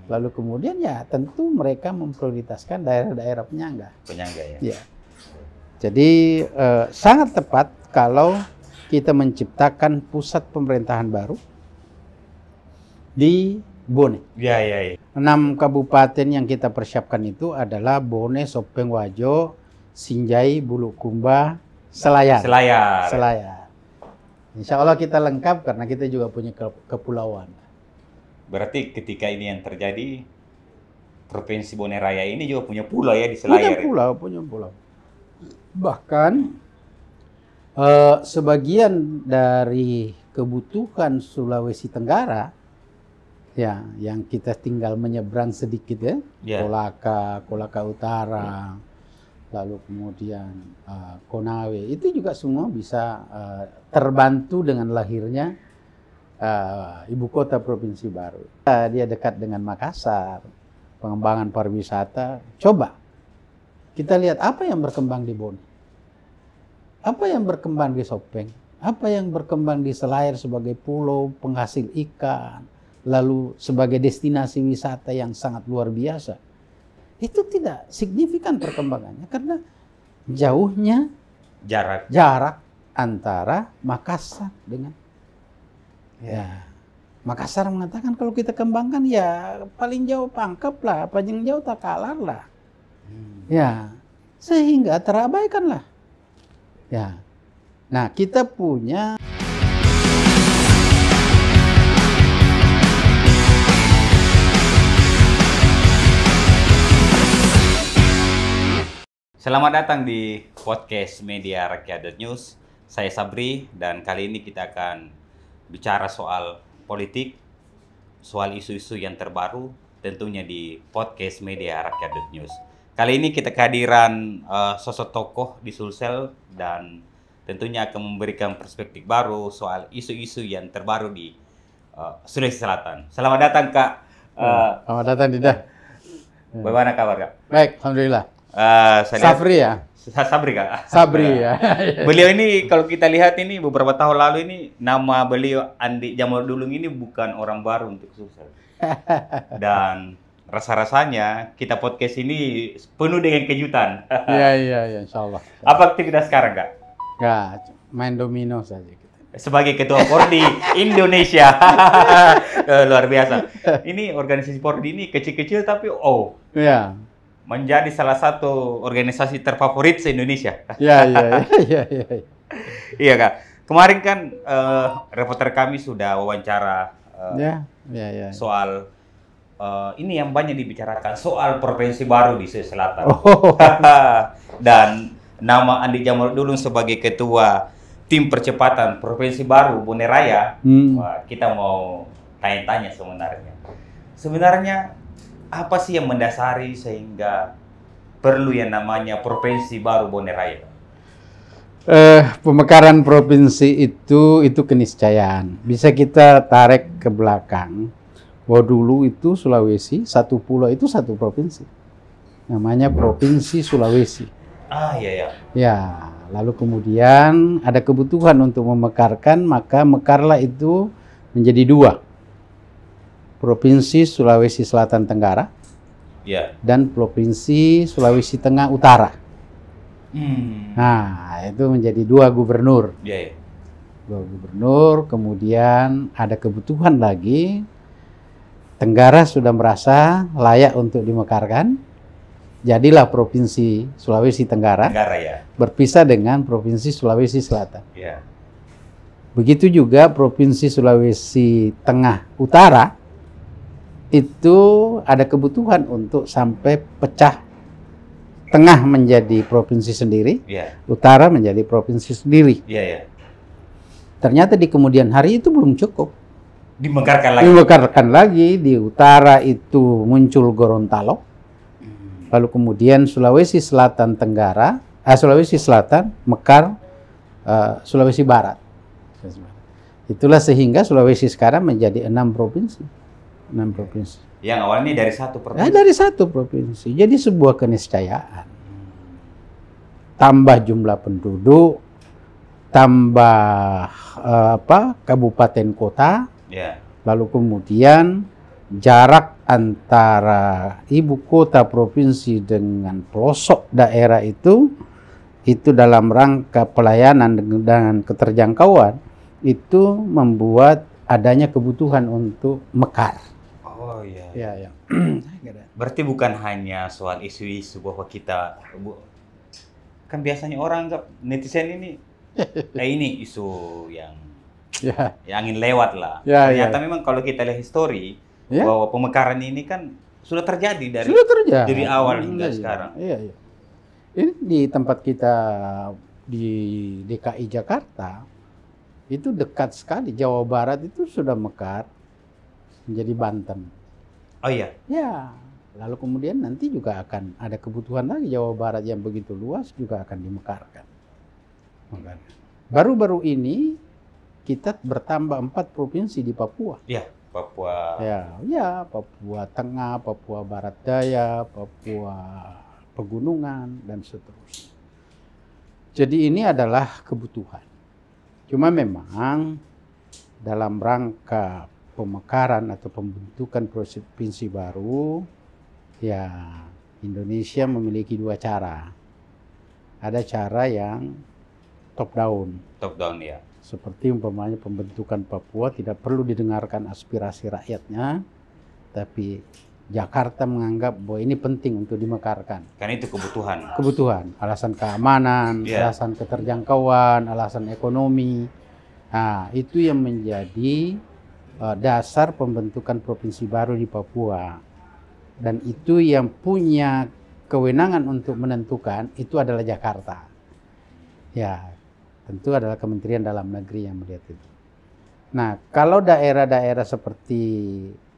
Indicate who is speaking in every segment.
Speaker 1: Lalu kemudian ya tentu mereka memprioritaskan daerah-daerah penyangga.
Speaker 2: Penyangga ya.
Speaker 1: Ya. Jadi sangat tepat kalau kita menciptakan pusat pemerintahan baru di Bone.
Speaker 2: Ya, ya, ya.
Speaker 1: 6 kabupaten yang kita persiapkan itu adalah Bone, Sopeng, Wajo, Sinjai, Bulukumba, Selayar.
Speaker 2: Selayar.
Speaker 1: Selayar. Insya Allah kita lengkap karena kita juga punya kepulauan.
Speaker 2: Berarti ketika ini yang terjadi, Provinsi Bone Raya ini juga punya pulau ya di Selayar.
Speaker 1: Punya pulau. Bahkan sebagian dari kebutuhan Sulawesi Tenggara, ya, yang kita tinggal menyeberang sedikit ya, Kolaka Utara, lalu kemudian Konawe, itu juga semua bisa terbantu dengan lahirnya ibu kota provinsi baru. Dia dekat dengan Makassar, pengembangan pariwisata. Coba kita lihat apa yang berkembang di Bone, apa yang berkembang di Sopeng, apa yang berkembang di Selayar sebagai pulau penghasil ikan, lalu sebagai destinasi wisata yang sangat luar biasa. Itu tidak signifikan perkembangannya karena jauhnya jarak antara Makassar dengan Makassar mengatakan kalau kita kembangkan ya paling jauh Pangkep lah, paling jauh Takalar lah. Ya, sehingga terabaikan lah. Ya. Nah, kita punya
Speaker 2: Selamat datang di podcast Media Rakyat.News. Saya Sabri dan kali ini kita akan bicara soal politik, soal isu-isu yang terbaru tentunya di podcast Media Rakyat.News. Kali ini kita kehadiran sosok tokoh di Sulsel dan tentunya akan memberikan perspektif baru soal isu-isu yang terbaru di Sulawesi Selatan. Selamat datang Kak.
Speaker 1: Selamat datang Dida.
Speaker 2: Bagaimana kabar Kak?
Speaker 1: Baik, alhamdulillah. Sabri ya?
Speaker 2: Sabri Kak?
Speaker 1: Sabri ya.
Speaker 2: Beliau ini kalau kita lihat ini beberapa tahun lalu ini nama beliau Andi Jamurdulung ini bukan orang baru untuk Sulsel. Dan rasa-rasanya kita podcast ini penuh dengan kejutan.
Speaker 1: Iya, insya Allah.
Speaker 2: Apa aktivitas sekarang Kak?
Speaker 1: Nggak, main domino saja.
Speaker 2: Sebagai ketua Pordi Indonesia. Luar biasa. Ini organisasi Pordi ini kecil-kecil tapi
Speaker 1: ya,
Speaker 2: menjadi salah satu organisasi terfavorit se-Indonesia.
Speaker 1: Iya.
Speaker 2: Iya Kak. Kemarin kan reporter kami sudah wawancara soal ini yang banyak dibicarakan soal provinsi baru di Sulawesi Selatan. Dan nama Andi Jamurdulung sebagai ketua tim percepatan provinsi baru Bone Raya. Wah, kita mau tanya-tanya sebenarnya apa sih yang mendasari sehingga perlu yang namanya provinsi baru Bone Raya?
Speaker 1: Pemekaran provinsi itu keniscayaan. Bisa kita tarik ke belakang bahwa dulu itu Sulawesi satu pulau itu satu provinsi, namanya Provinsi Sulawesi.
Speaker 2: Iya.
Speaker 1: Ya, lalu kemudian ada kebutuhan untuk memekarkan, maka mekarlah itu menjadi 2. Provinsi Sulawesi Selatan Tenggara dan Provinsi Sulawesi Tengah Utara. Nah, itu menjadi 2 gubernur. 2 gubernur, kemudian ada kebutuhan lagi. Tenggara sudah merasa layak untuk dimekarkan. Jadilah Provinsi Sulawesi Tenggara berpisah dengan Provinsi Sulawesi Selatan. Begitu juga Provinsi Sulawesi Tengah Utara itu ada kebutuhan untuk sampai pecah, tengah menjadi provinsi sendiri, utara menjadi provinsi sendiri. Ternyata di kemudian hari itu belum cukup. Dimekarkan lagi. Di utara itu muncul Gorontalo, lalu kemudian Sulawesi Selatan Sulawesi Selatan mekar Sulawesi Barat. Itulah sehingga Sulawesi sekarang menjadi 6 provinsi.
Speaker 2: Yang awalnya dari 1 provinsi.
Speaker 1: Dari 1 provinsi. Jadi sebuah keniscayaan. Tambah jumlah penduduk, tambah kabupaten kota, lalu kemudian jarak antara ibu kota provinsi dengan pelosok daerah itu dalam rangka pelayanan dan keterjangkauan, itu membuat adanya kebutuhan untuk mekar.
Speaker 2: Oh iya.
Speaker 1: Ya, ya.
Speaker 2: Berarti bukan hanya soal isu-isu bahwa kita, kan biasanya orang anggap netizen ini, ini isu yang angin lewat lah. Ternyata memang kalau kita lihat histori, bahwa pemekaran ini kan sudah terjadi dari awal hingga sekarang.
Speaker 1: Iya, iya. Ini di tempat kita di DKI Jakarta, itu dekat sekali. Jawa Barat itu sudah mekar menjadi Banten.
Speaker 2: Oh iya?
Speaker 1: Ya, lalu kemudian nanti juga akan ada kebutuhan lagi Jawa Barat yang begitu luas juga akan dimekarkan. Baru-baru ini kita bertambah 4 provinsi di Papua.
Speaker 2: Iya, Papua.
Speaker 1: Ya, Papua Tengah, Papua Barat Daya, Papua Pegunungan, dan seterusnya. Jadi ini adalah kebutuhan. Cuma memang dalam rangka pemekaran atau pembentukan provinsi baru, ya Indonesia memiliki 2 cara. Ada cara yang top down.
Speaker 2: Top down ya.
Speaker 1: Seperti umpamanya pembentukan Papua tidak perlu didengarkan aspirasi rakyatnya, tapi Jakarta menganggap bahwa ini penting untuk dimekarkan.
Speaker 2: Karena itu kebutuhan.
Speaker 1: Kebutuhan, alasan keamanan, alasan keterjangkauan, alasan ekonomi. Nah, itu yang menjadi dasar pembentukan provinsi baru di Papua. Dan itu yang punya kewenangan untuk menentukan itu adalah Jakarta. Ya, tentu adalah Kementerian Dalam Negeri yang melihat itu. Nah, kalau daerah-daerah seperti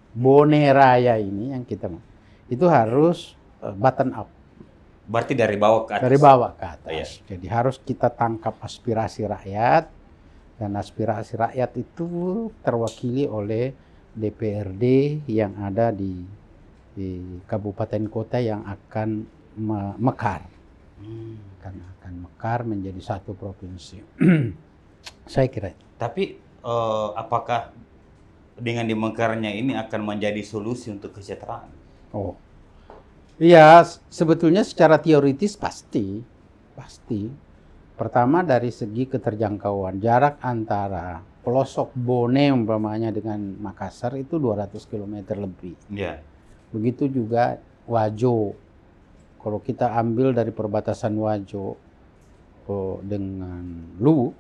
Speaker 1: Bone Raya ini yang kita itu harus bottom up.
Speaker 2: Berarti dari bawah ke atas.
Speaker 1: Dari bawah ke atas.
Speaker 2: Iya.
Speaker 1: Jadi harus kita tangkap aspirasi rakyat, dan aspirasi rakyat itu terwakili oleh DPRD yang ada di kabupaten kota yang akan mekar. Karena akan mekar menjadi satu provinsi. Saya kira.
Speaker 2: Tapi apakah dengan dimekarnya ini akan menjadi solusi untuk kesejahteraan?
Speaker 1: Oh, iya, sebetulnya secara teoritis pasti. Pertama dari segi keterjangkauan, jarak antara pelosok Bone umpamanya dengan Makassar itu 200 km lebih.
Speaker 2: Iya.
Speaker 1: Begitu juga Wajo. Kalau kita ambil dari perbatasan Wajo dengan Luwu,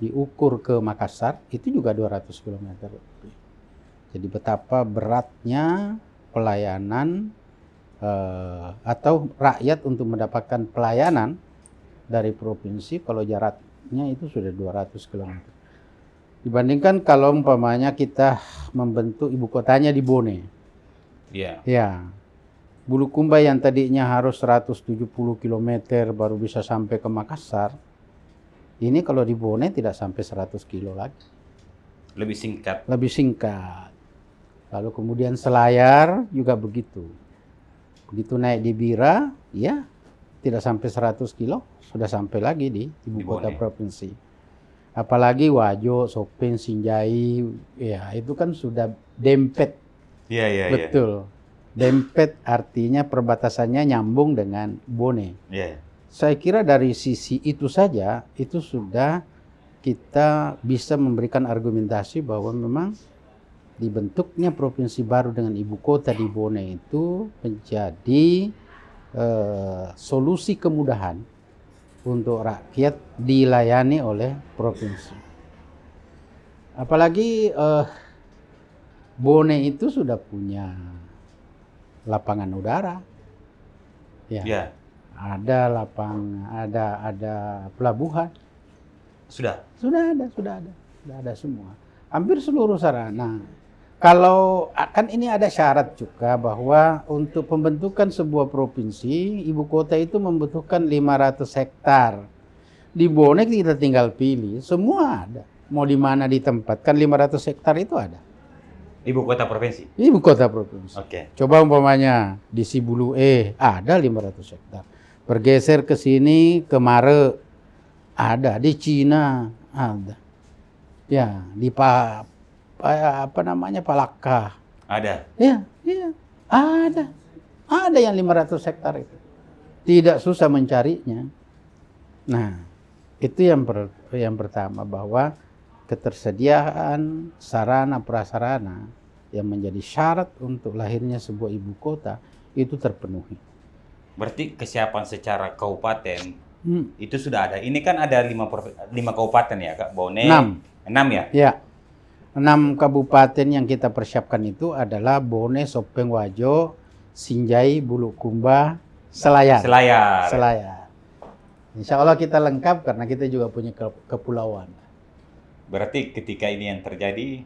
Speaker 1: diukur ke Makassar itu juga 200 km lebih. Jadi betapa beratnya pelayanan atau rakyat untuk mendapatkan pelayanan dari provinsi kalau jaraknya itu sudah 200 km. Dibandingkan kalau umpamanya kita membentuk ibu kotanya di Bone.
Speaker 2: Iya.
Speaker 1: Ya. Bulukumba yang tadinya harus 170 km baru bisa sampai ke Makassar. Ini kalau di Bone tidak sampai 100 kilo lagi.
Speaker 2: Lebih singkat.
Speaker 1: Lebih singkat. Lalu kemudian Selayar juga begitu. Begitu naik di Bira, ya tidak sampai 100 kilo, sudah sampai lagi di ibu kota provinsi. Apalagi Wajo, Sopeng, Sinjai, ya itu kan sudah dempet.
Speaker 2: Iya.
Speaker 1: Betul. Dempet artinya perbatasannya nyambung dengan Bone.
Speaker 2: Iya.
Speaker 1: Saya kira dari sisi itu saja, itu sudah kita bisa memberikan argumentasi bahwa memang dibentuknya provinsi baru dengan ibu kota di Bone itu menjadi solusi kemudahan untuk rakyat dilayani oleh provinsi. Apalagi Bone itu sudah punya lapangan udara, ya. Ada ada pelabuhan.
Speaker 2: Sudah
Speaker 1: ada semua. Hampir seluruh sarana. Kalau kan ini ada syarat juga bahwa untuk pembentukan sebuah provinsi, ibu kota itu membutuhkan 500 hektar. Di Bone kita tinggal pilih, semua ada. Mau di mana ditempatkan 500 hektar itu ada.
Speaker 2: Ibu kota provinsi?
Speaker 1: Ibu kota provinsi.
Speaker 2: Oke.
Speaker 1: Coba umpamanya di Sibulu ada 500 hektar. Bergeser ke sini ke Mare ada, di Cina ada. Ya, di Palaka
Speaker 2: Ada?
Speaker 1: Iya, iya. Ada yang 500 hektar itu. Tidak susah mencarinya. Nah, itu yang pertama, bahwa ketersediaan sarana prasarana yang menjadi syarat untuk lahirnya sebuah ibu kota itu terpenuhi.
Speaker 2: Berarti kesiapan secara kabupaten itu sudah ada. Ini kan ada 5 kabupaten ya, Kak? Bone. 6 ya?
Speaker 1: Ya. 6 kabupaten yang kita persiapkan itu adalah Bone, Sopeng, Wajo, Sinjai, Bulukumba, Selayar. Insya Allah kita lengkap karena kita juga punya kepulauan.
Speaker 2: Berarti ketika ini yang terjadi,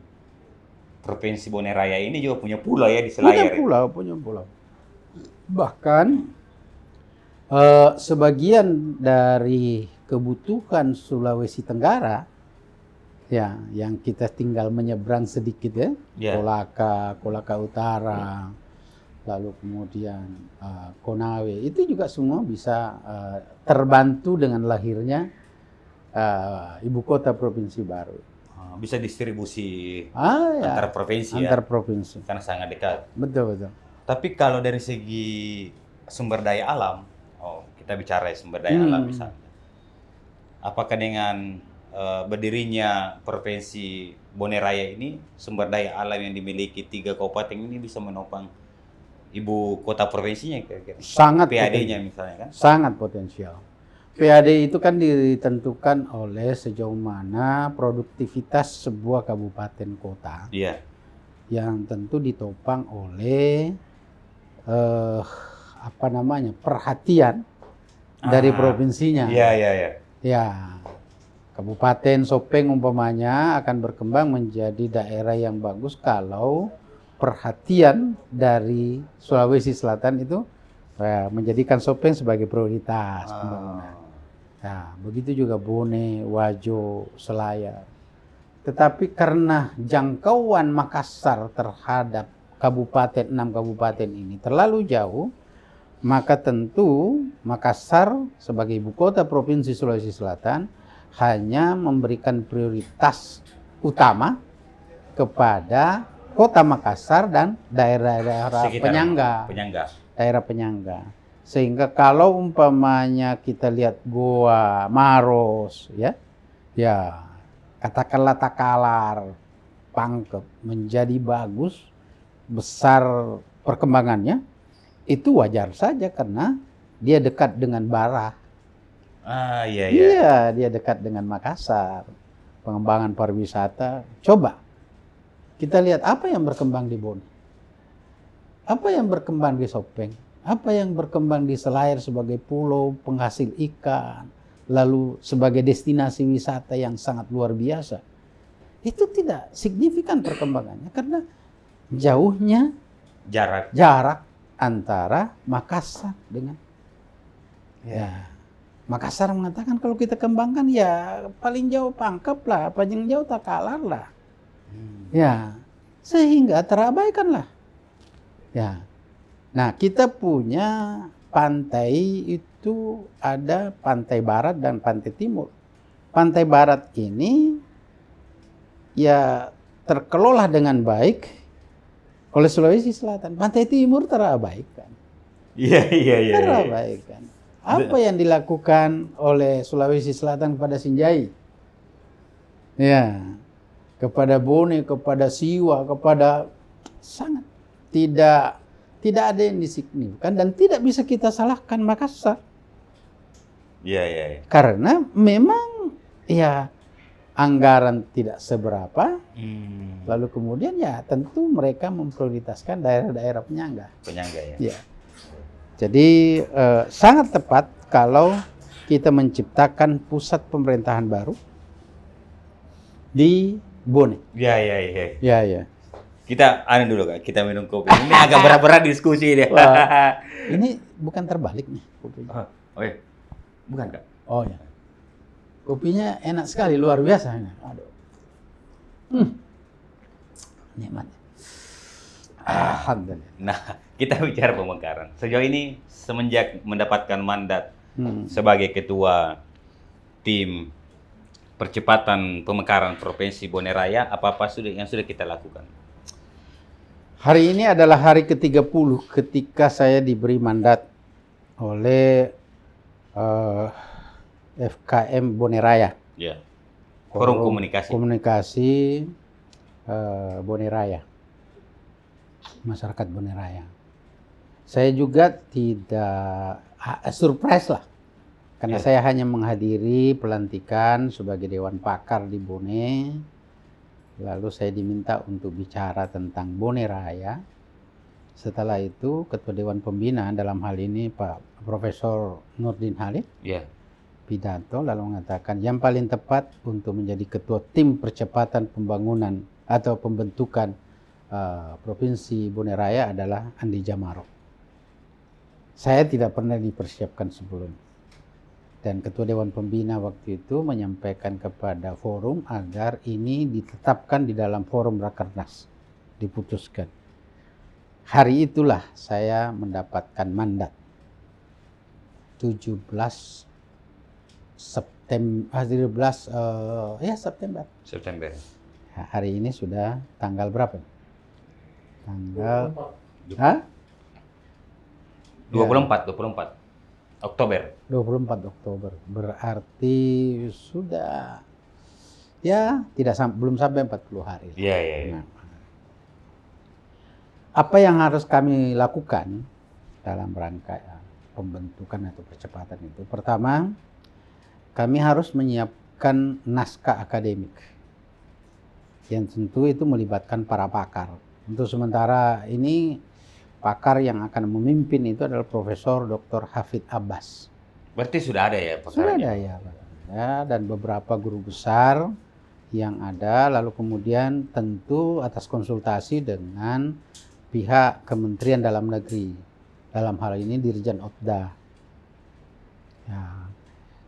Speaker 2: Provinsi Bone Raya ini juga punya pulau ya di Selayar.
Speaker 1: Punya pulau. Bahkan sebagian dari kebutuhan Sulawesi Tenggara ya, yang kita tinggal menyeberang sedikit ya, Kolaka Utara, lalu kemudian Konawe, itu juga semua bisa terbantu dengan lahirnya ibu kota provinsi baru.
Speaker 2: Bisa distribusi
Speaker 1: antar
Speaker 2: provinsi
Speaker 1: antar provinsi.
Speaker 2: Karena sangat dekat.
Speaker 1: Betul.
Speaker 2: Tapi kalau dari segi sumber daya alam, kita bicara sumber daya alam misalnya, apakah dengan berdirinya Provinsi Bone Raya ini, sumber daya alam yang dimiliki 3 kabupaten ini bisa menopang ibu kota provinsinya kira-kira?
Speaker 1: Sangat
Speaker 2: PAD-nya misalnya kan?
Speaker 1: Sangat potensial. PAD itu kan ditentukan oleh sejauh mana produktivitas sebuah kabupaten kota.
Speaker 2: Iya.
Speaker 1: Yang tentu ditopang oleh perhatian dari provinsinya.
Speaker 2: Iya.
Speaker 1: Ya. Kabupaten Sopeng umpamanya akan berkembang menjadi daerah yang bagus kalau perhatian dari Sulawesi Selatan itu menjadikan Sopeng sebagai prioritas pembangunan. Nah, begitu juga Bone, Wajo, Selayar. Tetapi karena jangkauan Makassar terhadap 6 kabupaten ini terlalu jauh, maka tentu Makassar sebagai ibu kota Provinsi Sulawesi Selatan hanya memberikan prioritas utama kepada kota Makassar dan daerah-daerah penyangga. Daerah penyangga. Sehingga kalau umpamanya kita lihat Goa, Maros, ya katakanlah Takalar, Pangkep menjadi bagus, besar perkembangannya, itu wajar saja karena dia dekat dengan Barah. Iya, dia dekat dengan Makassar. Pengembangan pariwisata. Coba kita lihat apa yang berkembang di Bone, apa yang berkembang di Sopeng, apa yang berkembang di Selayar sebagai pulau penghasil ikan, lalu sebagai destinasi wisata yang sangat luar biasa. Itu tidak signifikan perkembangannya karena jauhnya jarak antara Makassar dengan Makassar mengatakan kalau kita kembangkan ya paling jauh Pangkep lah, paling jauh Takalar lah. Ya, sehingga terabaikan lah. Ya. Nah, kita punya pantai itu ada pantai barat dan pantai timur. Pantai barat ini ya terkelola dengan baik oleh Sulawesi Selatan. Pantai timur terabaikan.
Speaker 2: Iya.
Speaker 1: Terabaikan. Apa yang dilakukan oleh Sulawesi Selatan kepada Sinjai? Ya. Kepada Bone, kepada Siwa, kepada sangat tidak ada yang disignifikan dan tidak bisa kita salahkan Makassar.
Speaker 2: Iya.
Speaker 1: Karena memang anggaran tidak seberapa. Lalu kemudian tentu mereka memprioritaskan daerah-daerah penyangga. Ya. Jadi sangat tepat kalau kita menciptakan pusat pemerintahan baru di Bone. Iya.
Speaker 2: Kita dulu Kak, kita minum kopi. Ini agak berat-berat diskusi deh.
Speaker 1: Ini bukan terbalik nih kopinya.
Speaker 2: Oh iya. Bukan Kak?
Speaker 1: Oh ya. Kopinya enak sekali, luar biasa. Aduh. Nikmat. Alhamdulillah.
Speaker 2: Nah, kita bicara pemekaran. Sejauh ini semenjak mendapatkan mandat sebagai ketua tim percepatan pemekaran Provinsi Bone Raya, apa-apa yang sudah kita lakukan?
Speaker 1: Hari ini adalah hari ke-30 ketika saya diberi mandat oleh FKM Bone Raya.
Speaker 2: Ya. Forum Komunikasi
Speaker 1: Bone Raya. Masyarakat Bone Raya. Saya juga tidak surprise lah. Karena saya hanya menghadiri pelantikan sebagai Dewan Pakar di Bone. Lalu saya diminta untuk bicara tentang Bone Raya. Setelah itu Ketua Dewan Pembina dalam hal ini Pak Profesor Nurdin Halid pidato lalu mengatakan yang paling tepat untuk menjadi ketua tim percepatan pembangunan atau pembentukan Provinsi Bone Raya adalah Andi Jamaro. Saya tidak pernah dipersiapkan sebelum. Dan Ketua Dewan Pembina waktu itu menyampaikan kepada forum agar ini ditetapkan di dalam forum Rakernas, diputuskan. Hari itulah saya mendapatkan mandat. 17 September.
Speaker 2: September.
Speaker 1: Nah, hari ini sudah tanggal berapa? Tanggal
Speaker 2: 24 Oktober.
Speaker 1: 24 Oktober. Berarti sudah belum sampai 40 hari.
Speaker 2: Iya.
Speaker 1: Nah, apa yang harus kami lakukan dalam rangka pembentukan atau percepatan itu? Pertama, kami harus menyiapkan naskah akademik. Yang tentu itu melibatkan para pakar. Untuk sementara ini pakar yang akan memimpin itu adalah Profesor Dr. Hafid Abbas.
Speaker 2: Berarti sudah ada ya pakarnya?
Speaker 1: Sudah ada ya, dan beberapa guru besar yang ada. Lalu kemudian tentu atas konsultasi dengan pihak Kementerian Dalam Negeri. Dalam hal ini Dirjen Otda. Ya,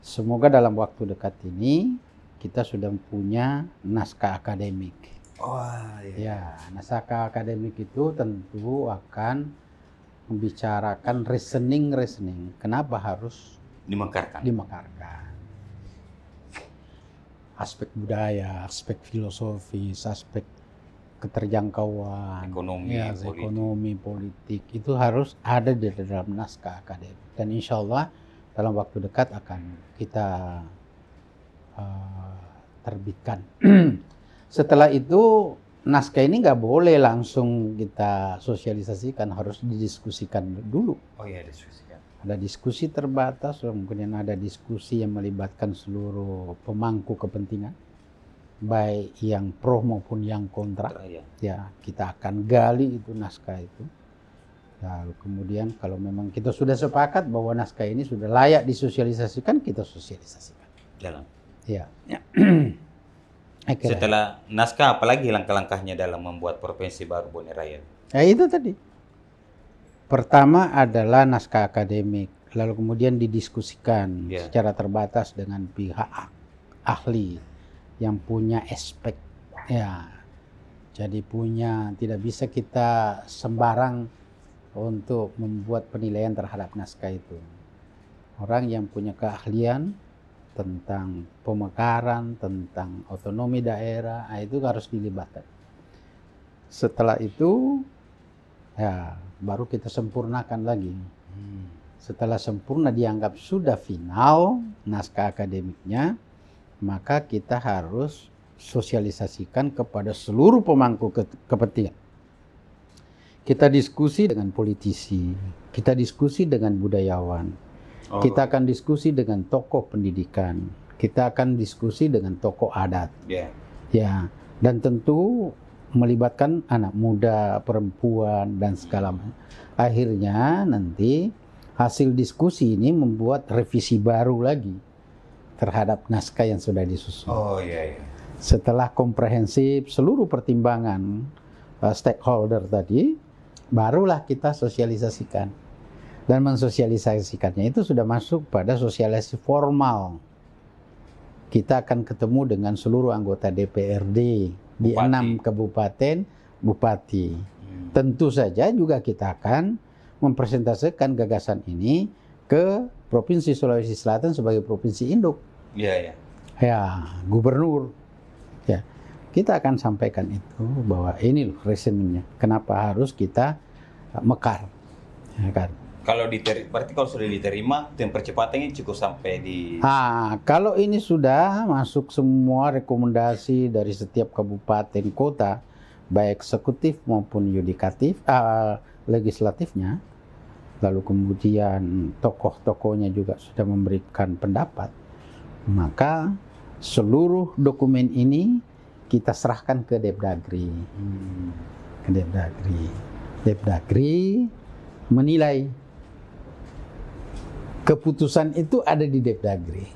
Speaker 1: semoga dalam waktu dekat ini kita sudah punya naskah akademik. Ya, naskah akademik itu tentu akan membicarakan reasoning. Kenapa harus dimekarkan? Aspek budaya, aspek filosofis, aspek keterjangkauan, ekonomi, politik itu harus ada di dalam naskah akademik. Dan insya Allah dalam waktu dekat akan kita terbitkan. Setelah itu naskah ini nggak boleh langsung kita sosialisasikan, harus didiskusikan dulu.
Speaker 2: Oh iya, diskusikan.
Speaker 1: Ada diskusi terbatas, kemudian ada diskusi yang melibatkan seluruh pemangku kepentingan, baik yang pro maupun yang kontra. Ya, kita akan gali itu naskah itu. Lalu kemudian kalau memang kita sudah sepakat bahwa naskah ini sudah layak disosialisasikan, kita sosialisasikan.
Speaker 2: Jalan.
Speaker 1: Ya.
Speaker 2: Setelah naskah, apalagi langkah-langkahnya dalam membuat provinsi baru Bone Raya?
Speaker 1: Ya itu tadi. Pertama adalah naskah akademik, lalu kemudian didiskusikan secara terbatas dengan pihak ahli yang punya aspek. Ya, jadi tidak bisa kita sembarang untuk membuat penilaian terhadap naskah itu. Orang yang punya keahlian tentang pemekaran, tentang otonomi daerah, itu harus dilibatkan. Setelah itu, ya baru kita sempurnakan lagi. Setelah sempurna dianggap sudah final naskah akademiknya, maka kita harus sosialisasikan kepada seluruh pemangku kepentingan. Kita diskusi dengan politisi, kita diskusi dengan budayawan. Kita akan diskusi dengan tokoh pendidikan, kita akan diskusi dengan tokoh adat, ya, dan tentu melibatkan anak muda, perempuan dan segala macam. Akhirnya nanti hasil diskusi ini membuat revisi baru lagi terhadap naskah yang sudah disusun. Setelah komprehensif seluruh pertimbangan stakeholder tadi, barulah kita sosialisasikan. Dan mensosialisasikannya itu sudah masuk pada sosialisasi formal. Kita akan ketemu dengan seluruh anggota DPRD di 6 kabupaten bupati. Tentu saja juga kita akan mempresentasikan gagasan ini ke Provinsi Sulawesi Selatan sebagai provinsi induk. Ya, gubernur. Ya. kita akan sampaikan itu bahwa ini loh reasoningnya. Kenapa harus kita mekar? Ya kan?
Speaker 2: Berarti kalau sudah diterima, tim percepatannya cukup sampai di...
Speaker 1: Kalau ini sudah masuk semua rekomendasi dari setiap kabupaten kota, baik eksekutif maupun yudikatif, legislatifnya, lalu kemudian tokoh-tokohnya juga sudah memberikan pendapat, maka seluruh dokumen ini kita serahkan ke Depdagri. Ke Depdagri. Depdagri menilai. Keputusan itu ada di Depdagri.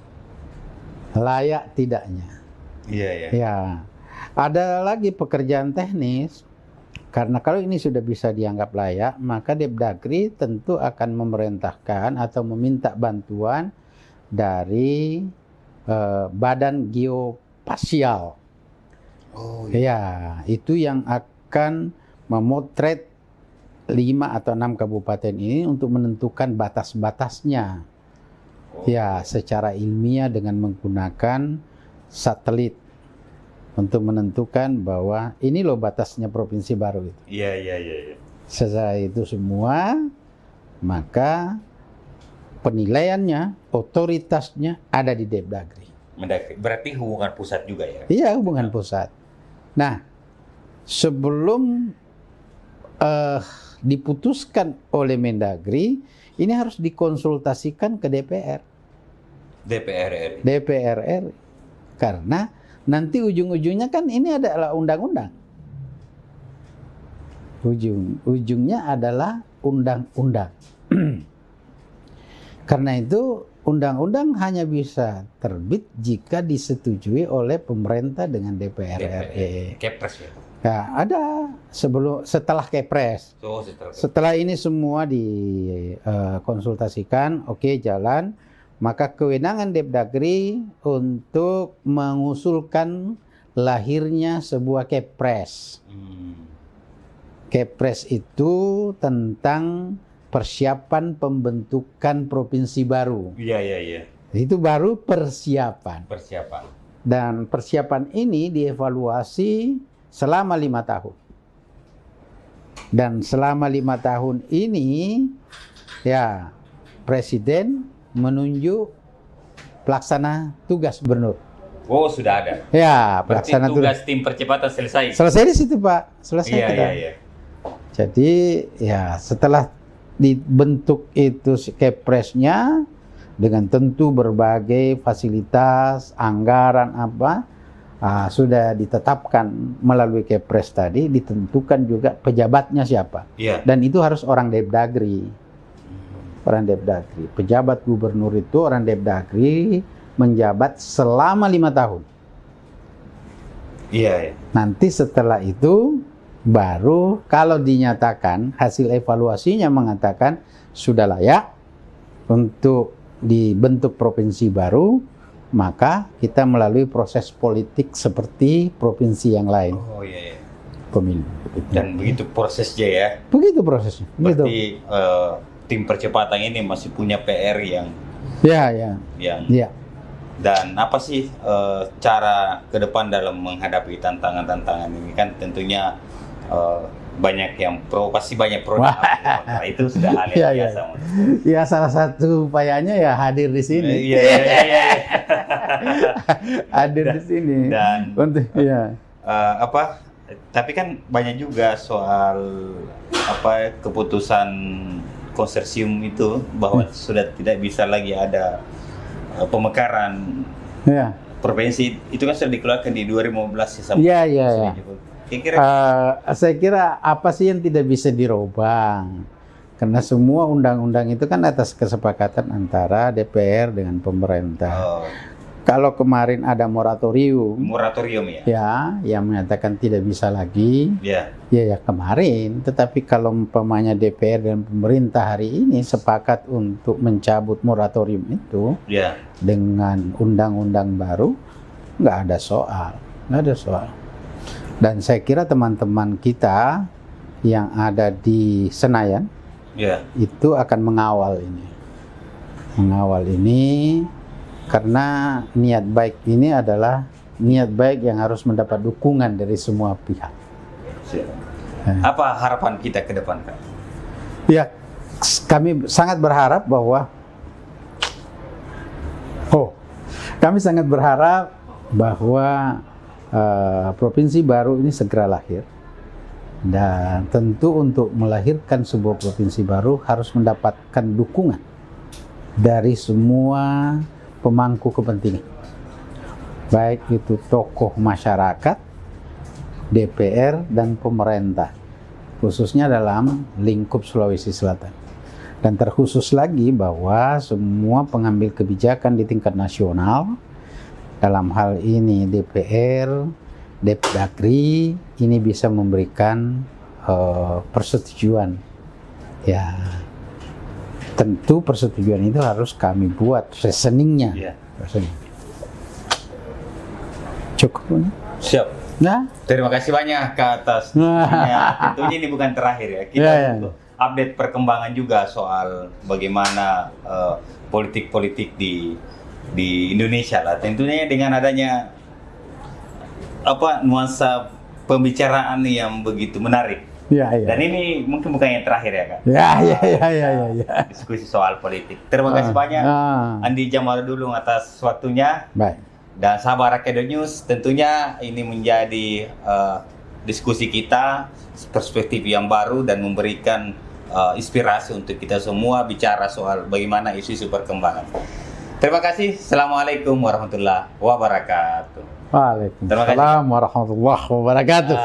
Speaker 1: Layak tidaknya.
Speaker 2: Iya, iya.
Speaker 1: Ya. Ada lagi pekerjaan teknis. Karena kalau ini sudah bisa dianggap layak, maka Depdagri tentu akan memerintahkan atau meminta bantuan dari Badan Geospasial.
Speaker 2: Oh,
Speaker 1: iya. Ya, itu yang akan memotret 5 atau 6 kabupaten ini untuk menentukan batas-batasnya. Ya, secara ilmiah dengan menggunakan satelit untuk menentukan bahwa ini loh batasnya provinsi baru itu.
Speaker 2: Iya.
Speaker 1: Setelah itu semua, maka penilaiannya, otoritasnya ada di Depdagri.
Speaker 2: Berarti hubungan pusat juga ya?
Speaker 1: Iya, hubungan pusat. Nah, sebelum diputuskan oleh Mendagri, ini harus dikonsultasikan ke DPR. DPR RI. Karena nanti ujung-ujungnya kan ini adalah undang-undang. Ujungnya adalah undang-undang. Karena itu undang-undang hanya bisa terbit jika disetujui oleh pemerintah dengan DPR RI.
Speaker 2: Kepres ya?
Speaker 1: Ya, ada setelah Kepres. Setelah ini semua dikonsultasikan, oke, jalan, maka kewenangan Depdagri untuk mengusulkan lahirnya sebuah Kepres. Kepres itu tentang persiapan pembentukan provinsi baru.
Speaker 2: Iya.
Speaker 1: Itu baru persiapan. Dan persiapan ini dievaluasi selama 5 tahun. Dan selama 5 tahun ini, ya, Presiden menunjuk pelaksana tugas gubernur.
Speaker 2: Oh, sudah ada.
Speaker 1: Ya,
Speaker 2: pelaksana tugas tim percepatan selesai.
Speaker 1: Selesai di situ, Pak. Selesai.
Speaker 2: Iya.
Speaker 1: Jadi, ya, setelah dibentuk itu Kepresnya dengan tentu berbagai fasilitas, anggaran apa, sudah ditetapkan melalui Kepres tadi, ditentukan juga pejabatnya siapa.
Speaker 2: Iya.
Speaker 1: Dan itu harus orang Depdagri. Orang Depdagri. Pejabat gubernur itu orang Depdagri menjabat selama 5 tahun.
Speaker 2: Iya.
Speaker 1: Nanti setelah itu baru kalau dinyatakan hasil evaluasinya mengatakan sudah layak untuk dibentuk provinsi baru, maka kita melalui proses politik seperti provinsi yang lain.
Speaker 2: Oh iya.
Speaker 1: Pemilu.
Speaker 2: Dan begitu prosesnya ya?
Speaker 1: Begitu prosesnya.
Speaker 2: Berarti tim percepatan ini masih punya PR yang...
Speaker 1: Ya.
Speaker 2: Dan apa sih cara ke depan dalam menghadapi tantangan-tantangan ini? Kan tentunya banyak yang pro, pasti banyak pro. Nah, itu sudah hal yang biasa.
Speaker 1: Ya, salah satu upayanya ya hadir di sini.
Speaker 2: Iya.
Speaker 1: Hadir di sini.
Speaker 2: Dan
Speaker 1: ya.
Speaker 2: Tapi kan banyak juga soal keputusan konsorsium itu bahwa sudah tidak bisa lagi ada pemekaran provinsi. Itu kan sudah dikeluarkan di 2015 ya.
Speaker 1: Iya. Saya kira apa sih yang tidak bisa dirubah? Karena semua undang-undang itu kan atas kesepakatan antara DPR dengan pemerintah. Kalau kemarin ada moratorium ya, yang menyatakan tidak bisa lagi. Ya kemarin. Tetapi kalau umpamanya DPR dan pemerintah hari ini sepakat untuk mencabut moratorium itu dengan undang-undang baru, nggak ada soal. Dan saya kira teman-teman kita yang ada di Senayan itu akan mengawal ini karena niat baik ini adalah niat baik yang harus mendapat dukungan dari semua pihak.
Speaker 2: Apa harapan kita ke depan, Kak?
Speaker 1: Ya, kami sangat berharap bahwa provinsi baru ini segera lahir. Dan tentu untuk melahirkan sebuah provinsi baru harus mendapatkan dukungan dari semua pemangku kepentingan. Baik itu tokoh masyarakat, DPR, dan pemerintah. Khususnya dalam lingkup Sulawesi Selatan. Dan terkhusus lagi bahwa semua pengambil kebijakan di tingkat nasional, dalam hal ini DPR, Depdagri, ini bisa memberikan persetujuan. Ya, tentu persetujuan itu harus kami buat reasoningnya.
Speaker 2: Yeah.
Speaker 1: Cukup.
Speaker 2: Siap.
Speaker 1: Nah,
Speaker 2: terima kasih banyak Kak atas tentunya ini bukan terakhir ya. Kita untuk update perkembangan juga soal bagaimana politik-politik di Indonesia lah. Tentunya dengan adanya nuansa pembicaraan yang begitu menarik.
Speaker 1: Ya.
Speaker 2: Dan ini mungkin bukan yang terakhir ya, Kak.
Speaker 1: Ya.
Speaker 2: Diskusi soal politik. Terima kasih banyak Andi Jamaludin atas waktunya.
Speaker 1: Baik.
Speaker 2: Dan sahabat Rakyat News, tentunya ini menjadi diskusi kita, perspektif yang baru dan memberikan inspirasi untuk kita semua bicara soal bagaimana isu-isu perkembangan. Terima kasih. Assalamualaikum warahmatullahi wabarakatuh.
Speaker 1: Waalaikumsalam warahmatullahi wabarakatuh.